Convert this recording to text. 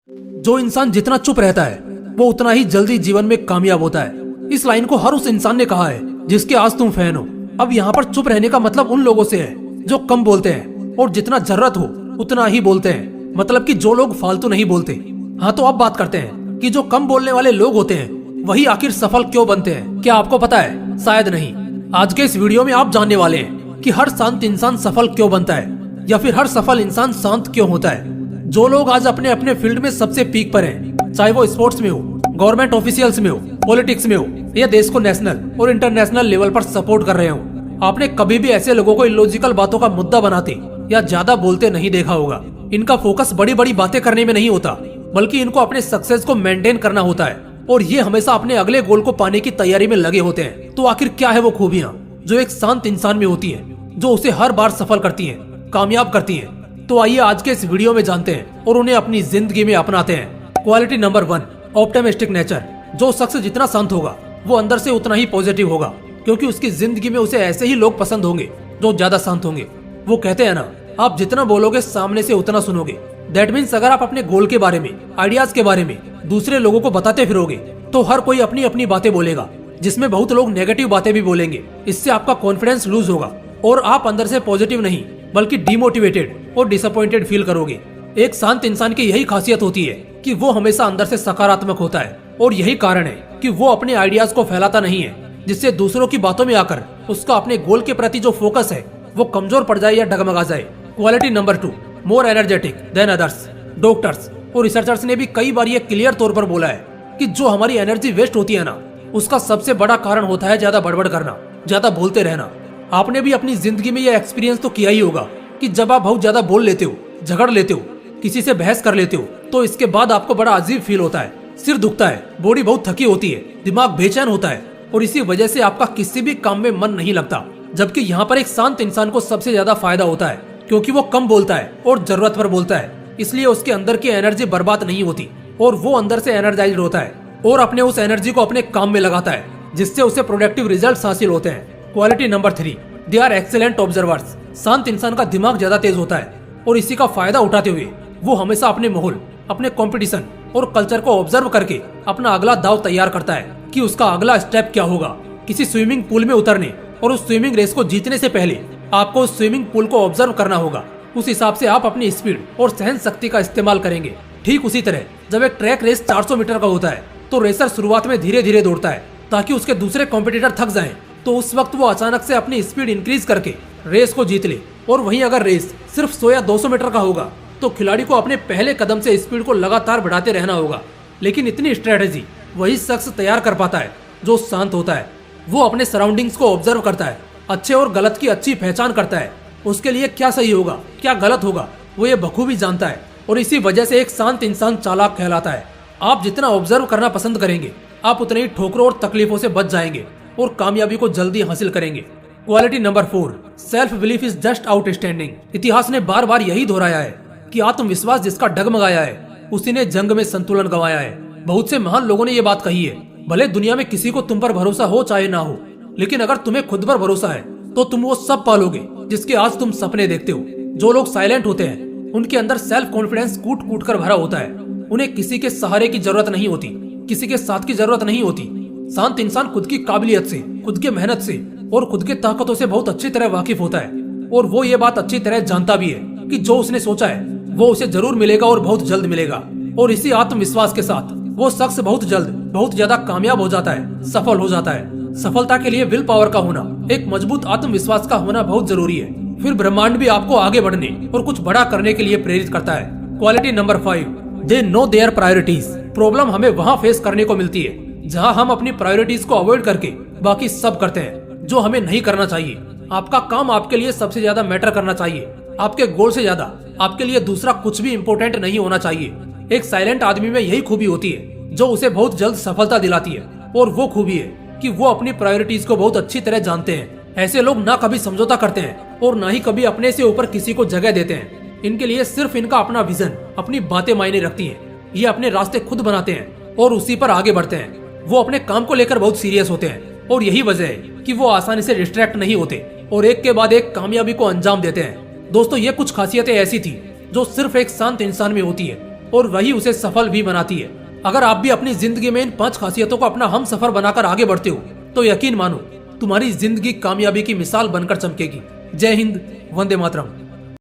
जो इंसान जितना चुप रहता है वो उतना ही जल्दी जीवन में कामयाब होता है। इस लाइन को हर उस इंसान ने कहा है जिसके आज तुम फैन हो। अब यहाँ पर चुप रहने का मतलब उन लोगों से है जो कम बोलते हैं और जितना जरूरत हो उतना ही बोलते हैं, मतलब कि जो लोग फालतू नहीं बोलते। हाँ, तो अब बात करते हैं कि जो कम बोलने वाले लोग होते हैं वही आखिर सफल क्यों बनते हैं। क्या आपको पता है? शायद नहीं। आज के इस वीडियो में आप जानने वाले हैं कि हर शांत इंसान सफल क्यों बनता है, या फिर हर सफल इंसान शांत क्यों होता है। जो लोग आज अपने अपने फील्ड में सबसे पीक पर हैं, चाहे वो स्पोर्ट्स में हो, गवर्नमेंट ऑफिशियल्स में हो, पॉलिटिक्स में हो, या देश को नेशनल और इंटरनेशनल लेवल पर सपोर्ट कर रहे हो, आपने कभी भी ऐसे लोगों को इलॉजिकल बातों का मुद्दा बनाते या ज्यादा बोलते नहीं देखा होगा। इनका फोकस बड़ी बड़ी बातें करने में नहीं होता, बल्कि इनको अपने सक्सेस को मेंटेन करना होता है, और ये हमेशा अपने अगले गोल को पाने की तैयारी में लगे होते हैं। तो आखिर क्या है वो खूबियां जो एक शांत इंसान में होती है, जो उसे हर बार सफल करती है, कामयाब करती है? तो आइए आज के इस वीडियो में जानते हैं और उन्हें अपनी जिंदगी में अपनाते हैं। Quality number 1, optimistic nature. जो शख्स जितना शांत होगा वो अंदर से उतना ही पॉजिटिव होगा, क्योंकि उसकी जिंदगी में उसे ऐसे ही लोग पसंद होंगे जो ज्यादा शांत होंगे। वो कहते हैं ना, आप जितना बोलोगे सामने से उतना सुनोगे। दैट मीन्स अगर आप अपने गोल के बारे में, आइडियाज के बारे में दूसरे लोगों को बताते फिरोगे तो हर कोई अपनी अपनी बातें बोलेगा, जिसमें बहुत लोग नेगेटिव बातें भी बोलेंगे। इससे आपका कॉन्फिडेंस लूज होगा और आप अंदर से पॉजिटिव नहीं बल्कि डिमोटिवेटेड और डिसअपॉइंटेड फील करोगे। एक शांत इंसान की यही खासियत होती है कि वो हमेशा अंदर से सकारात्मक होता है, और यही कारण है कि वो अपने आइडियाज को फैलाता नहीं है, जिससे दूसरों की बातों में आकर उसका अपने गोल के प्रति जो फोकस है वो कमजोर पड़ जाए या डगमगा जाए। Quality number 2, more energetic than others. Doctors और रिसर्चर्स ने भी कई बार ये क्लियर तौर पर बोला है कि जो हमारी एनर्जी वेस्ट होती है ना, उसका सबसे बड़ा कारण होता है ज्यादा बड़बड़ करना, ज्यादा बोलते रहना। आपने भी अपनी जिंदगी में यह एक्सपीरियंस तो किया ही होगा कि जब आप बहुत ज्यादा बोल लेते हो, झगड़ लेते हो, किसी से बहस कर लेते हो, तो इसके बाद आपको बड़ा अजीब फील होता है, सिर दुखता है, बॉडी बहुत थकी होती है, दिमाग बेचैन होता है, और इसी वजह से आपका किसी भी काम में मन नहीं लगता। जबकि यहाँ पर एक शांत इंसान को सबसे ज्यादा फायदा होता है, क्योंकि वो कम बोलता है और जरूरत पर बोलता है, इसलिए उसके अंदर की एनर्जी बर्बाद नहीं होती और वो अंदर से एनर्जाइज्ड होता है और अपने उस एनर्जी को अपने काम में लगाता है, जिससे उसे प्रोडक्टिव रिजल्ट्स हासिल होते हैं। Quality number 3, they are excellent observers. शांत इंसान का दिमाग ज्यादा तेज होता है, और इसी का फायदा उठाते हुए वो हमेशा अपने माहौल, अपने कंपटीशन और कल्चर को ऑब्जर्व करके अपना अगला दाव तैयार करता है कि उसका अगला स्टेप क्या होगा। किसी स्विमिंग पूल में उतरने और उस स्विमिंग रेस को जीतने से पहले आपको उस स्विमिंग पूल को ऑब्जर्व करना होगा। उस हिसाब से आप अपनी स्पीड और सहन शक्ति का इस्तेमाल करेंगे। ठीक उसी तरह जब एक ट्रैक रेस 400 मीटर का होता है तो रेसर शुरुआत में धीरे धीरे दौड़ता है ताकि उसके दूसरे कॉम्पिटिटर थक जाएं, तो उस वक्त वो अचानक से अपनी स्पीड इंक्रीज करके रेस को जीत ले। और वहीं अगर रेस सिर्फ 100 या 200 मीटर का होगा तो खिलाड़ी को अपने पहले कदम से स्पीड को लगातार बढ़ाते रहना होगा। लेकिन इतनी स्ट्रेटेजी वही शख्स तैयार कर पाता है जो शांत होता है। वो अपने सराउंडिंग्स को ऑब्जर्व करता है, अच्छे और गलत की अच्छी पहचान करता है, उसके लिए क्या सही होगा क्या गलत होगा वो ये बखूबी जानता है, और इसी वजह से एक शांत इंसान चालाक कहलाता है। आप जितना ऑब्जर्व करना पसंद करेंगे आप उतने ही ठोकरों और तकलीफों से बच जाएंगे और कामयाबी को जल्दी हासिल करेंगे। Quality number 4, self belief is just outstanding. इतिहास ने बार बार यही दोहराया है कि आत्मविश्वास जिसका डगमगाया है उसी ने जंग में संतुलन गंवाया है। बहुत से महान लोगों ने ये बात कही है, भले दुनिया में किसी को तुम पर भरोसा हो चाहे ना हो, लेकिन अगर तुम्हें खुद पर भरोसा है तो तुम वो सब पालोगे जिसके आज तुम सपने देखते हो। जो लोग साइलेंट होते हैं उनके अंदर सेल्फ कॉन्फिडेंस कूट कूट कर भरा होता है। उन्हें किसी के सहारे की जरूरत नहीं होती, किसी के साथ की जरूरत नहीं होती। शांत इंसान खुद की काबिलियत से, खुद के मेहनत से और खुद के ताकतों से बहुत अच्छी तरह वाकिफ होता है, और वो ये बात अच्छी तरह जानता भी है कि जो उसने सोचा है वो उसे जरूर मिलेगा और बहुत जल्द मिलेगा। और इसी आत्मविश्वास के साथ वो शख्स बहुत जल्द बहुत ज्यादा कामयाब हो जाता है, सफल हो जाता है। सफलता के लिए विल पावर का होना, एक मजबूत आत्मविश्वास का होना बहुत जरूरी है। फिर ब्रह्मांड भी आपको आगे बढ़ने और कुछ बड़ा करने के लिए प्रेरित करता है। Quality number 5, they know there priorities. Problem हमें वहाँ फेस करने को मिलती है जहाँ हम अपनी प्रायोरिटीज को अवॉइड करके बाकी सब करते हैं जो हमें नहीं करना चाहिए। आपका काम आपके लिए सबसे ज्यादा मैटर करना चाहिए, आपके गोल से ज्यादा आपके लिए दूसरा कुछ भी इम्पोर्टेंट नहीं होना चाहिए। एक साइलेंट आदमी में यही खूबी होती है जो उसे बहुत जल्द सफलता दिलाती है, और वो खूबी है कि वो अपनी प्रायोरिटीज को बहुत अच्छी तरह जानते हैं। ऐसे लोग ना कभी समझौता करते हैं और ना ही कभी अपने से ऊपर किसी को जगह देते हैं। इनके लिए सिर्फ इनका अपना विजन, अपनी बातें मायने रखती हैं। ये अपने रास्ते खुद बनाते हैं और उसी पर आगे बढ़ते हैं। वो अपने काम को लेकर बहुत सीरियस होते हैं, और यही वजह है कि वो आसानी से डिस्ट्रैक्ट नहीं होते और एक के बाद एक कामयाबी को अंजाम देते हैं। दोस्तों, ये कुछ खासियतें ऐसी थी जो सिर्फ एक शांत इंसान में होती है, और वही उसे सफल भी बनाती है। अगर आप भी अपनी जिंदगी में इन 5 खासियतों को अपना हम सफर बनाकर आगे बढ़ते हो तो यकीन मानो तुम्हारी जिंदगी कामयाबी की मिसाल बनकर चमकेगी। जय हिंद, वंदे मातरम।